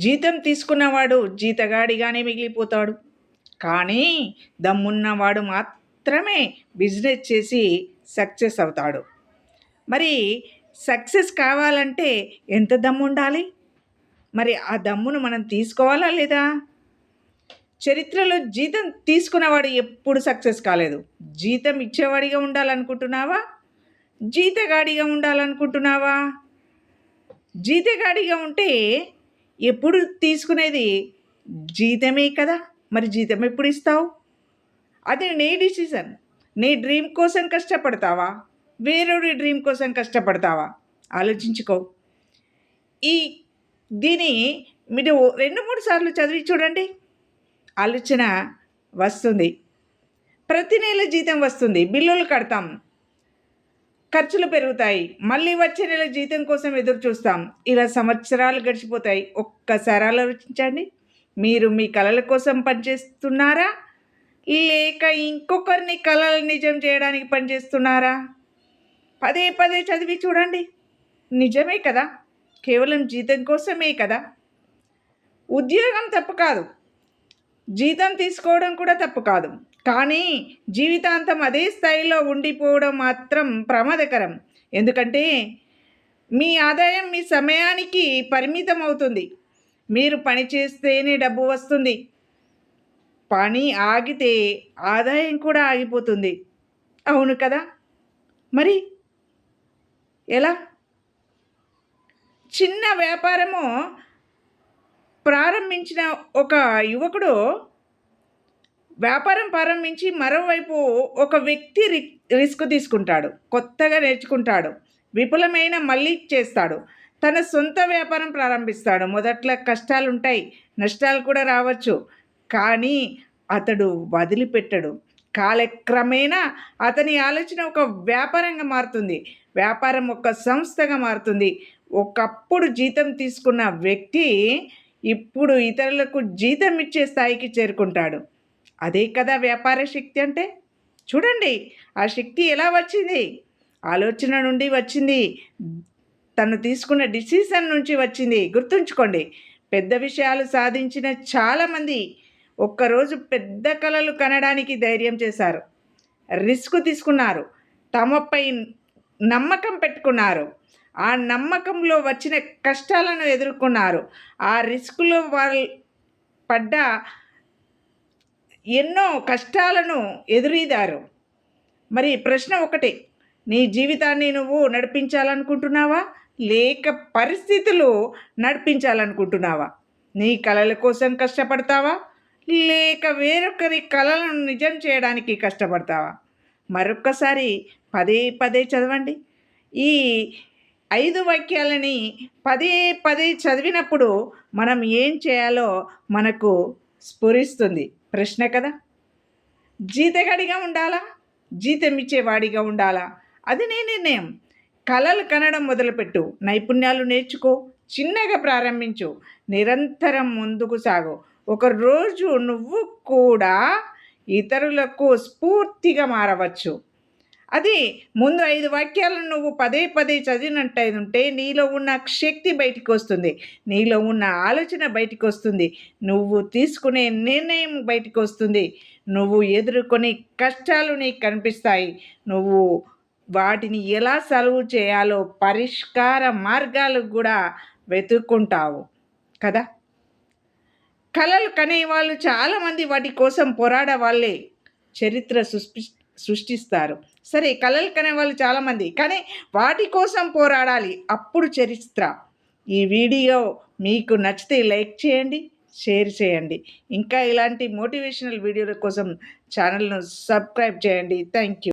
జీతం తీసుకున్నవాడు జీతగాడిగానే మిగిలిపోతాడు. కానీ దమ్మున్నవాడు మాత్రమే బిజినెస్ చేసి సక్సెస్ అవుతాడు. మరి సక్సెస్ కావాలంటే ఎంత దమ్ము ఉండాలి? మరి ఆ దమ్మును మనం తీసుకోవాలా లేదా? చరిత్రలో జీతం తీసుకున్నవాడు ఎప్పుడు సక్సెస్ కాలేదు. జీతం ఇచ్చేవాడిగా ఉండాలనుకుంటున్నావా? జీతగాడిగా ఉండాలనుకుంటున్నావా? జీతగాడిగా ఉంటే ఎప్పుడు తీసుకునేది జీతమే కదా. మరి జీతం ఎప్పుడు ఇస్తావు? అది నీ డిసిజన్. నీ డ్రీమ్ కోసం కష్టపడతావా, వేరొకరి డ్రీమ్ కోసం కష్టపడతావా? ఆలోచించుకో. దీని మీరు 2-3 సార్లు చదివి చూడండి, ఆలోచన వస్తుంది. ప్రతి నెల జీతం వస్తుంది, బిల్లులు కడతాం, ఖర్చులు పెరుగుతాయి, మళ్ళీ వచ్చే నెల జీతం కోసం ఎదురు చూస్తాం. ఇలా సంవత్సరాలు గడిచిపోతాయి. ఒక్కసారి ఆలోచించండి, మీరు మీ కలల కోసం పనిచేస్తున్నారా, లేక ఇంకొకరిని కలలు నిజం చేయడానికి పనిచేస్తున్నారా? పదే పదే చదివి చూడండి, నిజమే కదా, కేవలం జీతం కోసమే కదా. ఉద్యోగం తప్పు కాదు, జీతం తీసుకోవడం కూడా తప్పు కాదు. కానీ జీవితాంతం అదే స్థాయిలో ఉండిపోవడం మాత్రం ప్రమాదకరం. ఎందుకంటే మీ ఆదాయం మీ సమయానికి పరిమితం అవుతుంది. మీరు పని చేస్తేనే డబ్బు వస్తుంది, పని ఆగితే ఆదాయం కూడా ఆగిపోతుంది. అవును కదా. మరి ఎలా? చిన్న వ్యాపారము ప్రారంభించిన ఒక యువకుడు వ్యాపారం ప్రారంభించి మరోవైపు ఒక వ్యక్తి రిస్క్ తీసుకుంటాడు, కొత్తగా నేర్చుకుంటాడు, విఫలమైన మళ్ళీ చేస్తాడు, తన సొంత వ్యాపారం ప్రారంభిస్తాడు. మొదట్లో కష్టాలు ఉంటాయి, నష్టాలు కూడా రావచ్చు, కానీ అతడు వదిలిపెట్టడు. కాలక్రమేణా అతని ఆలోచన ఒక వ్యాపారంగా మారుతుంది, వ్యాపారం ఒక సంస్థగా మారుతుంది. ఒకప్పుడు జీతం తీసుకున్న వ్యక్తి ఇప్పుడు ఇతరులకు జీతం ఇచ్చే స్థాయికి చేరుకుంటాడు. అదే కదా వ్యాపార శక్తి అంటే. చూడండి, ఆ శక్తి ఎలా వచ్చింది? ఆలోచన నుండి వచ్చింది, తను తీసుకున్న డిసిషన్ నుంచి వచ్చింది. గుర్తుంచుకోండి, పెద్ద విషయాలు సాధించిన చాలామంది ఒక్కరోజు పెద్ద కలలు కనడానికి ధైర్యం చేశారు, రిస్క్ తీసుకున్నారు, తమపై నమ్మకం పెట్టుకున్నారు, ఆ నమ్మకంలో వచ్చిన కష్టాలను ఎదుర్కొన్నారు, ఆ రిస్క్లో వాళ్ళు పడ్డ ఎన్నో కష్టాలను ఎదురీదారు. మరి ప్రశ్న ఒకటే, నీ జీవితాన్ని నువ్వు నడిపించాలనుకుంటున్నావా, లేక పరిస్థితులు నడిపించాలనుకుంటున్నావా? నీ కలల కోసం కష్టపడతావా, లేక వేరొకరి కలలను నిజం చేయడానికి కష్టపడతావా? మరొక్కసారి పదే పదే చదవండి. ఈ 5 వాక్యాలని పదే పదే చదివినప్పుడు మనం ఏం చేయాలో మనకు స్ఫురిస్తుంది. ప్రశ్న కదా. జీతగాడిగా ఉండాలా, జీతం ఇచ్చేవాడిగా ఉండాలా? అది నీ నిర్ణయం. కలలు కనడం మొదలుపెట్టు, నైపుణ్యాలు నేర్చుకో, చిన్నగా ప్రారంభించు, నిరంతరం ముందుకు సాగు. ఒకరోజు నువ్వు కూడా ఇతరులకు స్ఫూర్తిగా మారవచ్చు. అది ముందు 5 వాక్యాలను నువ్వు పదే పదే చదివినట్టయితే నీలో ఉన్న శక్తి బయటికి వస్తుంది, నీలో ఉన్న ఆలోచన బయటికి వస్తుంది, నువ్వు తీసుకునే నిర్ణయం బయటికి వస్తుంది, నువ్వు ఎదుర్కొనే కష్టాలు నీకు కనిపిస్తాయి, నువ్వు వాటిని ఎలా సాల్వ్ చేయాలో పరిష్కార మార్గాలు కూడా వెతుక్కుంటావు కదా. కలలు కనేవాళ్ళు చాలామంది వాటి కోసం పోరాడే వాళ్ళే చరిత్ర సృష్టిస్తారు. సరే, కలలు కనేవాళ్ళు చాలామంది, కానీ వాటి కోసం పోరాడాలి, అప్పుడు చరిత్ర. ఈ వీడియో మీకు నచ్చితే లైక్ చేయండి, షేర్ చేయండి. ఇంకా ఇలాంటి మోటివేషనల్ వీడియోల కోసం ఛానల్ను సబ్స్క్రైబ్ చేయండి. Thank you.